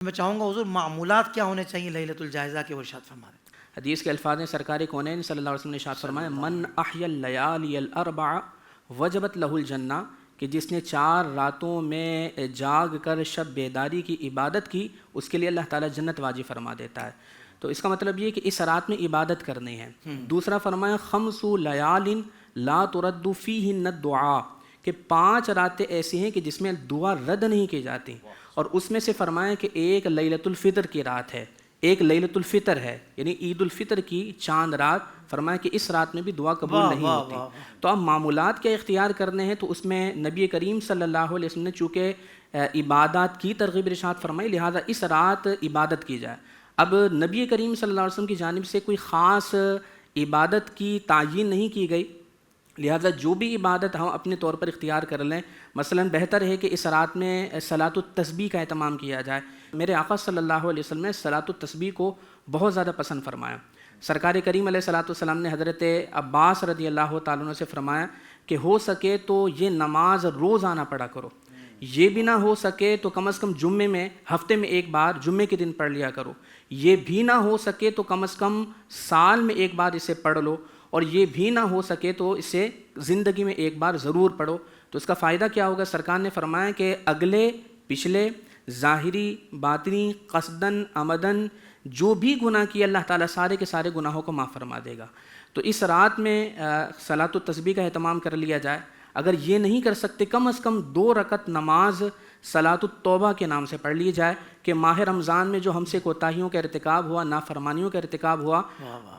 میں چاہوں گا حضور معمولات کیا ہونے چاہیے لیلۃ الجائزہ کے، وہ ارشاد فرما دیں۔ حدیث کے الفاظ ہیں، سرکار کونین صلی اللہ علیہ وسلم نے ارشاد فرمایا من احیا اللیالی الاربع وجبت لہ الجنہ، کہ جس نے 4 راتوں میں جاگ کر شب بیداری کی عبادت کی اس کے لیے اللہ تعالیٰ جنت واجب فرما دیتا ہے۔ تو اس کا مطلب یہ کہ اس رات میں عبادت کرنی ہے۔ دوسرا فرمایا خمس لیال لا ترد فیہن الدعاء، کہ 5 راتیں ایسی ہیں کہ جس میں دعا رد نہیں کی جاتی، اور اس میں سے فرمایا کہ ایک لیلۃ الفطر کی رات ہے، ایک لیلۃ الفطر ہے یعنی عید الفطر کی چاند رات، فرمایا کہ اس رات میں بھی دعا قبول نہیں ہوتی۔ تو اب معمولات کیا اختیار کرنے ہیں، تو اس میں نبی کریم صلی اللہ علیہ وسلم نے چونکہ عبادات کی ترغیب ارشاد فرمائی، لہٰذا اس رات عبادت کی جائے۔ اب نبی کریم صلی اللہ علیہ وسلم کی جانب سے کوئی خاص عبادت کی تعیین نہیں کی گئی، لہٰذا جو بھی عبادت ہم اپنے طور پر اختیار کر لیں۔ مثلا بہتر ہے کہ اس رات میں صلاۃ التسبیح کا اہتمام کیا جائے۔ میرے آقا صلی اللہ علیہ وسلم نے صلاۃ التسبیح کو بہت زیادہ پسند فرمایا۔ سرکار کریم علیہ الصلوۃ والسلام نے حضرت عباس رضی اللہ تعالیٰ عنہ سے فرمایا کہ ہو سکے تو یہ نماز روزانہ پڑھا کرو، یہ بھی نہ ہو سکے تو کم از کم جمعے میں ہفتے میں ایک بار جمعے کے دن پڑھ لیا کرو، یہ بھی نہ ہو سکے تو کم از کم سال میں ایک بار اسے پڑھ لو، اور یہ بھی نہ ہو سکے تو اسے زندگی میں ایک بار ضرور پڑھو۔ تو اس کا فائدہ کیا ہوگا؟ سرکار نے فرمایا کہ اگلے پچھلے ظاہری باطنی قصدن عمدن جو بھی گناہ کیے اللہ تعالیٰ سارے کے سارے گناہوں کو معاف فرما دے گا۔ تو اس رات میں صلاۃ التسبیح کا اہتمام کر لیا جائے۔ اگر یہ نہیں کر سکتے کم از کم 2 رکعت نماز صلاۃ التوبہ کے نام سے پڑھ لی جائے کہ ماہ رمضان میں جو ہم سے کوتاہیوں کا ارتکاب ہوا، نافرمانیوں کا ارتکاب ہوا،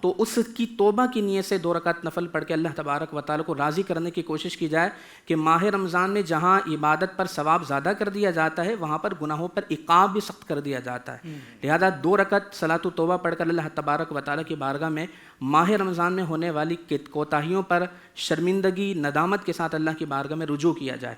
تو اس کی توبہ کی نیت سے 2 رکعت نفل پڑھ کے اللہ تبارک و تعالیٰ کو راضی کرنے کی کوشش کی جائے کہ ماہ رمضان میں جہاں عبادت پر ثواب زیادہ کر دیا جاتا ہے وہاں پر گناہوں پر عقاب بھی سخت کر دیا جاتا ہے۔ لہذا 2 رکعت صلاۃ التوبہ پڑھ کر اللہ تبارک و تعالیٰ کی بارگاہ میں ماہ رمضان میں ہونے والی کوتاہیوں پر شرمندگی ندامت کے ساتھ اللہ کی بارگاہ میں رجوع کیا جائے۔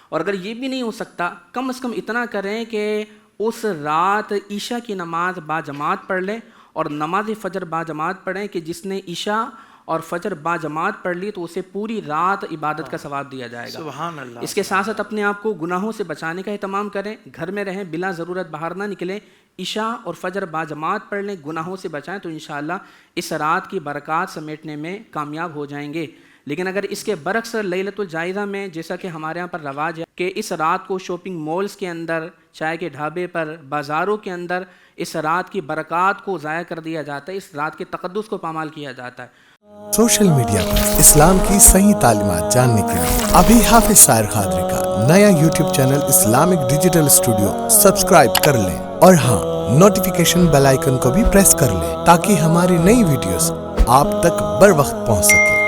اور اگر یہ بھی نہیں ہو سکتا کم از کم اتنا کریں کہ اس رات عشاء کی نماز باجماعت پڑھ لیں، اور نماز فجر باجماعت پڑھیں کہ جس نے عشاء اور فجر باجماعت پڑھ لی تو اسے پوری رات عبادت کا ثواب دیا جائے گا۔ سبحان اللہ۔ اس کے ساتھ ساتھ اپنے آپ کو گناہوں سے بچانے کا اہتمام کریں، گھر میں رہیں، بلا ضرورت باہر نہ نکلیں، عشاء اور فجر باجماعت پڑھ لیں، گناہوں سے بچائیں، تو انشاءاللہ اس رات کی برکات سمیٹنے میں کامیاب ہو جائیں گے۔ لیکن اگر اس کے برعکس لیلۃ الجائزہ میں جیسا کہ ہمارے یہاں پر رواج ہے کہ اس رات کو شاپنگ مالز کے اندر، چائے کے ڈھابے پر، بازاروں کے اندر اس رات کی برکات کو ضائع کر دیا جاتا ہے، اس رات کے تقدس کو پامال کیا جاتا ہے۔ سوشل میڈیا پر اسلام کی صحیح تعلیمات جاننے کے لیے ابھی حافظ سائر قادری کا نیا YouTube channel Islamic digital studio subscribe کر لیں، اور ہاں نوٹیفیکیشن بیل آئیکن کو بھی پریس کر لیں تاکہ ہماری نئی ویڈیوز آپ تک بر وقت پہنچ سکیں۔